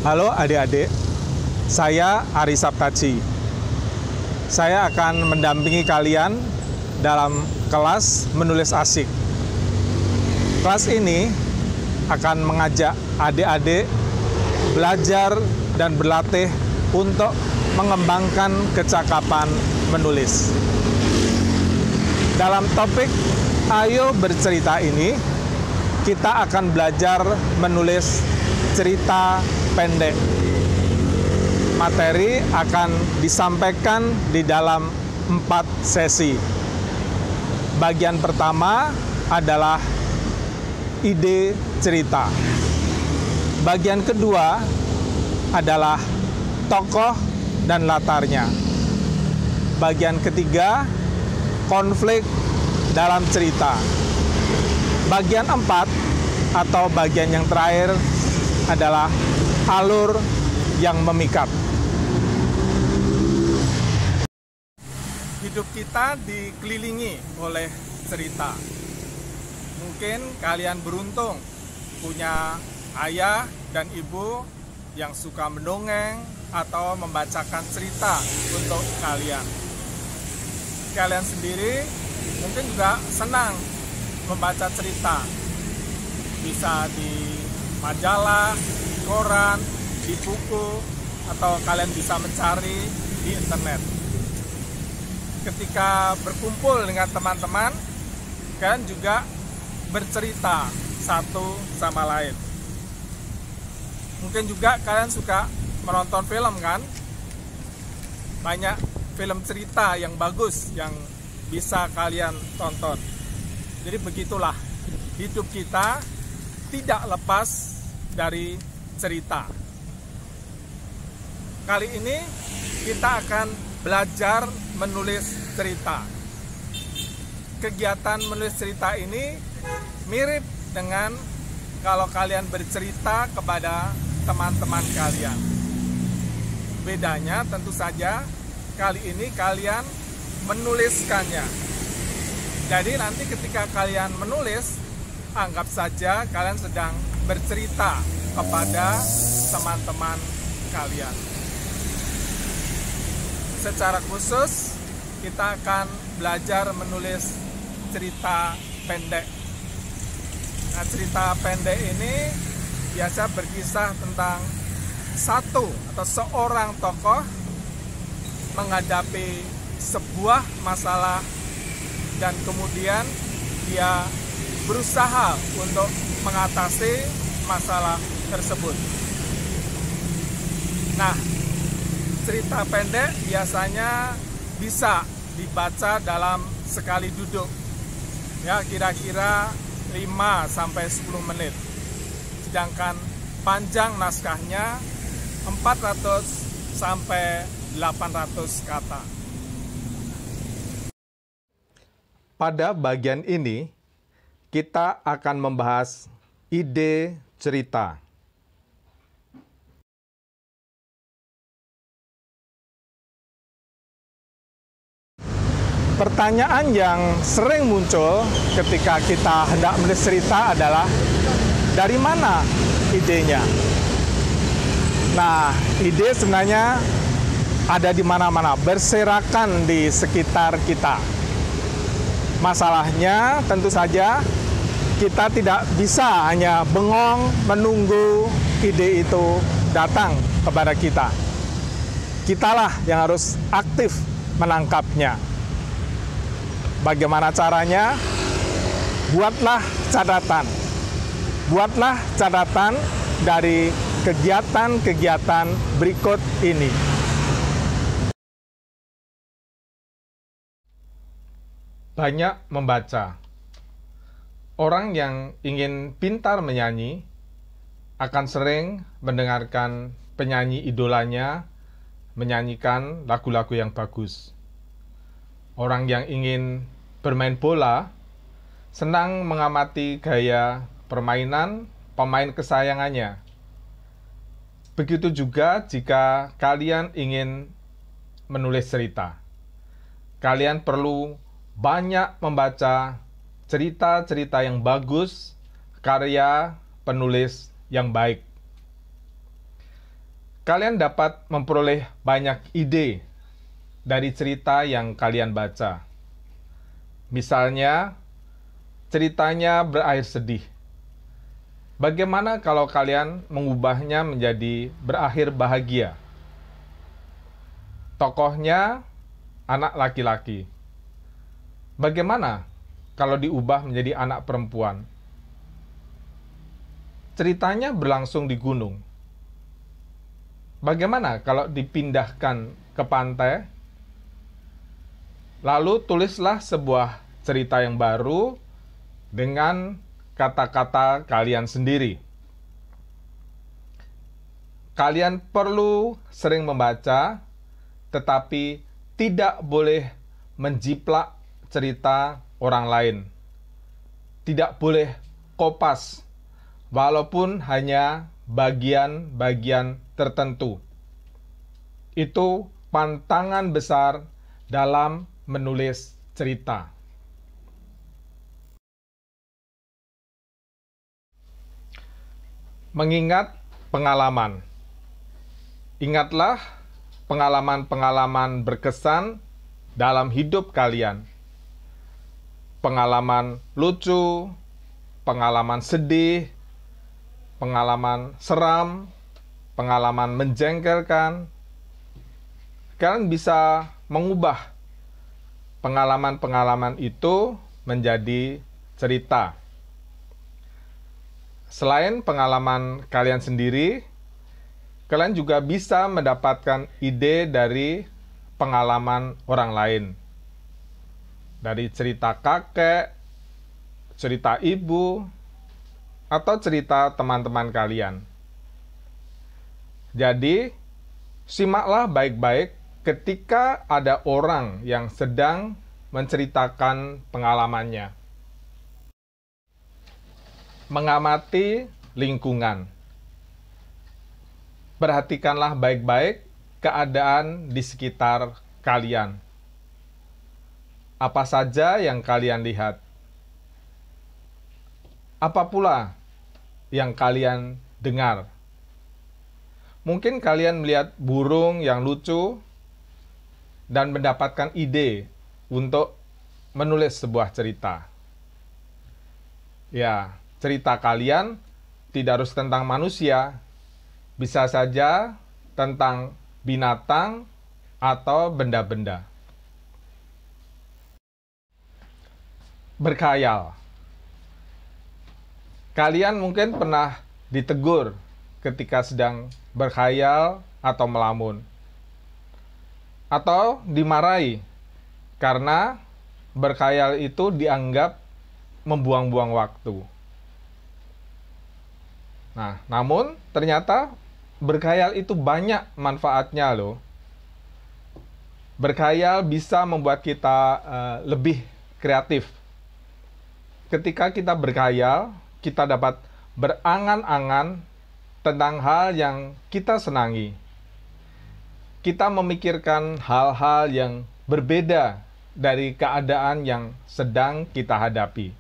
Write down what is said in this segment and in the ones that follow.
Halo adik-adik, saya Ari Saptaji. Saya akan mendampingi kalian dalam kelas menulis asik. Kelas ini akan mengajak adik-adik belajar dan berlatih untuk mengembangkan kecakapan menulis. Dalam topik Ayo Bercerita ini, kita akan belajar menulis cerita pendek. Materi akan disampaikan di dalam 4 sesi. Bagian pertama adalah ide cerita. Bagian kedua adalah tokoh dan latarnya. Bagian ketiga, konflik dalam cerita. Bagian 4 atau bagian yang terakhir adalah alur yang memikat. Hidup kita dikelilingi oleh cerita. Mungkin kalian beruntung punya ayah dan ibu yang suka mendongeng atau membacakan cerita untuk kalian. Kalian sendiri mungkin juga senang membaca cerita. Bisa di majalah, di koran, di buku, atau kalian bisa mencari di internet. Ketika berkumpul dengan teman-teman, kalian juga bercerita satu sama lain. Mungkin juga kalian suka menonton film kan? Banyak film cerita yang bagus yang bisa kalian tonton. Jadi begitulah, hidup kita tidak lepas dari cerita. Kali ini kita akan belajar menulis cerita. Kegiatan menulis cerita ini mirip dengan kalau kalian bercerita kepada teman-teman kalian. Bedanya tentu saja kali ini kalian menuliskannya. Jadi nanti ketika kalian menulis, anggap saja kalian sedang bercerita kepada teman-teman kalian. Secara khusus, kita akan belajar menulis cerita pendek. Nah, cerita pendek ini biasa berkisah tentang satu atau seorang tokoh menghadapi sebuah masalah dan kemudian dia berusaha untuk mengatasi masalah tersebut. Nah, cerita pendek biasanya bisa dibaca dalam sekali duduk. Ya, kira-kira 5-10 menit. Sedangkan panjang naskahnya 400-800 kata. Pada bagian ini, kita akan membahas ide cerita. Pertanyaan yang sering muncul ketika kita hendak menulis cerita adalah, dari mana idenya? Nah, ide sebenarnya ada di mana-mana, berserakan di sekitar kita. Masalahnya tentu saja kita tidak bisa hanya bengong menunggu ide itu datang kepada kita. Kitalah yang harus aktif menangkapnya. Bagaimana caranya? Buatlah catatan. Buatlah catatan dari kegiatan-kegiatan berikut ini. Banyak membaca. Orang yang ingin pintar menyanyi akan sering mendengarkan penyanyi idolanya menyanyikan lagu-lagu yang bagus. Orang yang ingin bermain bola senang mengamati gaya permainan pemain kesayangannya. Begitu juga jika kalian ingin menulis cerita. Kalian perlu banyak membaca cerita-cerita yang bagus, karya penulis yang baik. Kalian dapat memperoleh banyak ide dari cerita yang kalian baca. Misalnya, ceritanya berakhir sedih. Bagaimana kalau kalian mengubahnya menjadi berakhir bahagia? Tokohnya anak laki-laki. Bagaimana kalau diubah menjadi anak perempuan? Ceritanya berlangsung di gunung. Bagaimana kalau dipindahkan ke pantai? Lalu tulislah sebuah cerita yang baru dengan kata-kata kalian sendiri. Kalian perlu sering membaca, tetapi tidak boleh menjiplak cerita orang lain. Tidak boleh kopas, walaupun hanya bagian-bagian tertentu. Itu pantangan besar dalam menulis cerita. Mengingat pengalaman. Ingatlah pengalaman-pengalaman berkesan dalam hidup kalian. Pengalaman lucu, pengalaman sedih, pengalaman seram, pengalaman menjengkelkan. Kalian bisa mengubah pengalaman-pengalaman itu menjadi cerita. Selain pengalaman kalian sendiri, kalian juga bisa mendapatkan ide dari pengalaman orang lain. Dari cerita kakek, cerita ibu, atau cerita teman-teman kalian. Jadi, simaklah baik-baik ketika ada orang yang sedang menceritakan pengalamannya. Mengamati lingkungan. Perhatikanlah baik-baik keadaan di sekitar kalian. Apa saja yang kalian lihat? Apa pula yang kalian dengar? Mungkin kalian melihat burung yang lucu dan mendapatkan ide untuk menulis sebuah cerita. Ya, cerita kalian tidak harus tentang manusia, bisa saja tentang binatang atau benda-benda. Berkhayal. Kalian mungkin pernah ditegur ketika sedang berkhayal atau melamun. Atau dimarahi karena berkhayal itu dianggap membuang-buang waktu. Nah, namun ternyata berkhayal itu banyak manfaatnya loh. Berkhayal bisa membuat kita lebih kreatif. Ketika kita berkhayal, kita dapat berangan-angan tentang hal yang kita senangi. Kita memikirkan hal-hal yang berbeda dari keadaan yang sedang kita hadapi.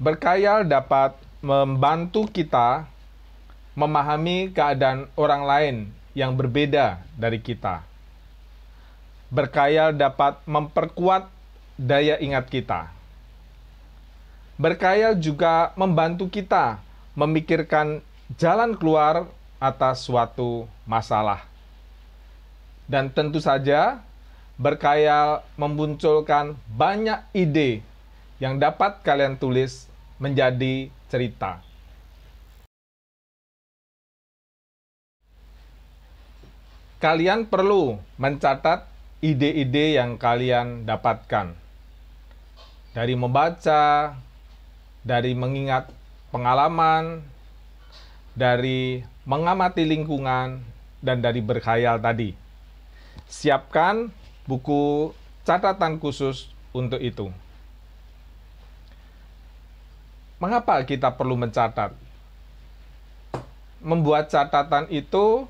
Berkhayal dapat membantu kita memahami keadaan orang lain yang berbeda dari kita. Berkhayal dapat memperkuat daya ingat kita. Berkhayal juga membantu kita memikirkan jalan keluar atas suatu masalah. Dan tentu saja, berkhayal memunculkan banyak ide yang dapat kalian tulis menjadi cerita. Kalian perlu mencatat ide-ide yang kalian dapatkan dari membaca, dari mengingat pengalaman, dari mengamati lingkungan, dan dari berkhayal tadi. Siapkan buku catatan khusus untuk itu. Mengapa kita perlu mencatat? Membuat catatan itu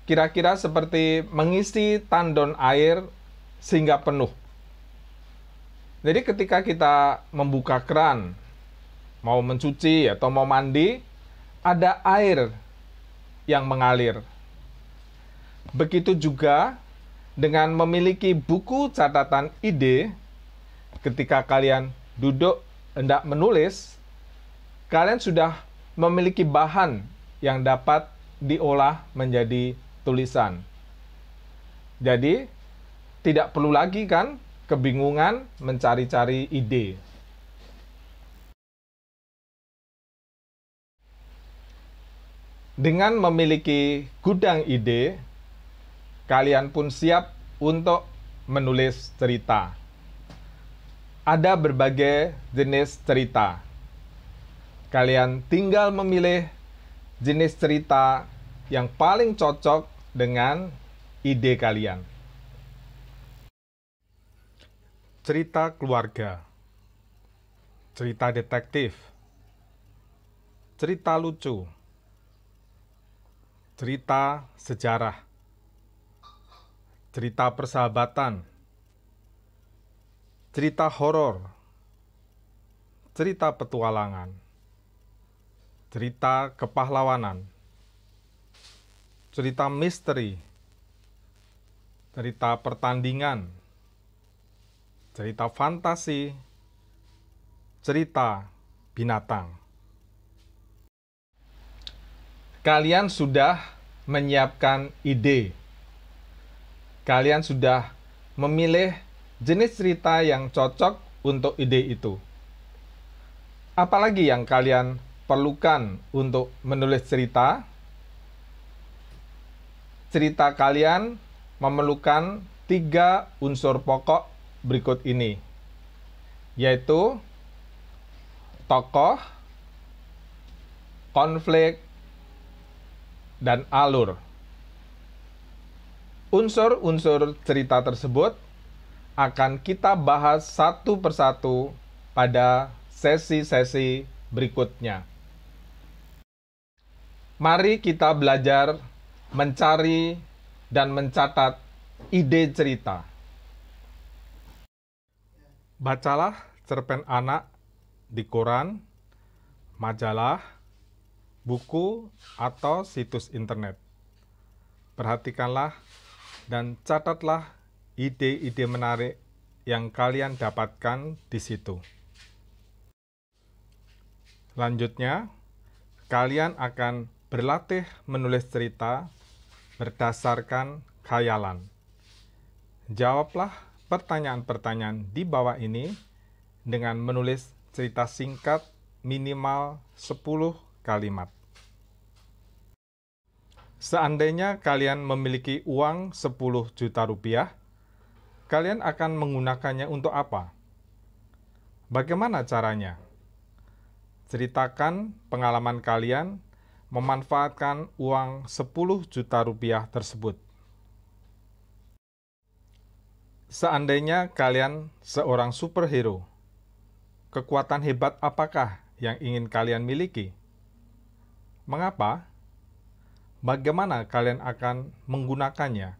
kira-kira seperti mengisi tandon air sehingga penuh. Jadi ketika kita membuka keran, mau mencuci atau mau mandi, ada air yang mengalir. Begitu juga dengan memiliki buku catatan ide, ketika kalian duduk hendak menulis, kalian sudah memiliki bahan yang dapat diolah menjadi tulisan. Jadi, tidak perlu lagi kan kebingungan mencari-cari ide. Dengan memiliki gudang ide, kalian pun siap untuk menulis cerita. Ada berbagai jenis cerita. Kalian tinggal memilih jenis cerita yang paling cocok dengan ide kalian. Cerita keluarga, cerita detektif, cerita lucu, cerita sejarah, cerita persahabatan, cerita horor, cerita petualangan, cerita kepahlawanan, cerita misteri, cerita pertandingan, cerita fantasi, cerita binatang. Kalian sudah menyiapkan ide. Kalian sudah memilih jenis cerita yang cocok untuk ide itu. Apalagi yang kalian perlukan untuk menulis cerita? Cerita kalian memerlukan 3 unsur pokok berikut ini, yaitu tokoh, konflik, dan alur. Unsur-unsur cerita tersebut akan kita bahas satu persatu pada sesi-sesi berikutnya. Mari kita belajar mencari dan mencatat ide cerita. Bacalah cerpen anak di koran, majalah, buku, atau situs internet. Perhatikanlah dan catatlah ide-ide menarik yang kalian dapatkan di situ. Selanjutnya, kalian akan berlatih menulis cerita berdasarkan khayalan. Jawablah pertanyaan-pertanyaan di bawah ini dengan menulis cerita singkat minimal 10 kalimat. Seandainya kalian memiliki uang 10 juta rupiah, kalian akan menggunakannya untuk apa? Bagaimana caranya? Ceritakan pengalaman kalian memanfaatkan uang 10 juta rupiah tersebut. Seandainya kalian seorang superhero, kekuatan hebat apakah yang ingin kalian miliki? Mengapa? Bagaimana kalian akan menggunakannya?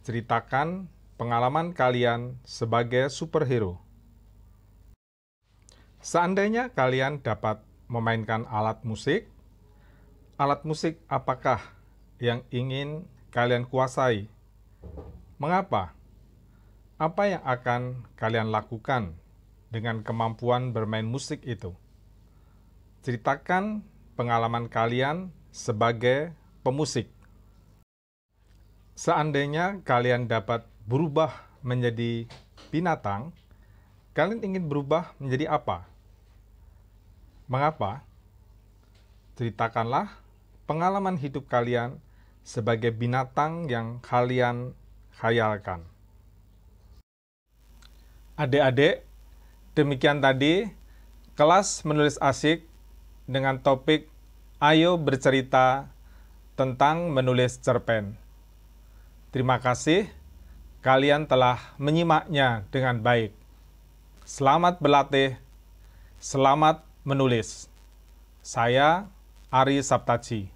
Ceritakan pengalaman kalian sebagai superhero. Seandainya kalian dapat memainkan alat musik apakah yang ingin kalian kuasai? Mengapa? Apa yang akan kalian lakukan dengan kemampuan bermain musik itu? Ceritakan pengalaman kalian sebagai pemusik. Seandainya kalian dapat berubah menjadi binatang, kalian ingin berubah menjadi apa? Mengapa? Ceritakanlah pengalaman hidup kalian sebagai binatang yang kalian khayalkan. Adik-adik, demikian tadi kelas menulis asik dengan topik Ayo bercerita tentang menulis cerpen. Terima kasih kalian telah menyimaknya dengan baik. Selamat berlatih, selamat menulis. Saya Ari Saptaji.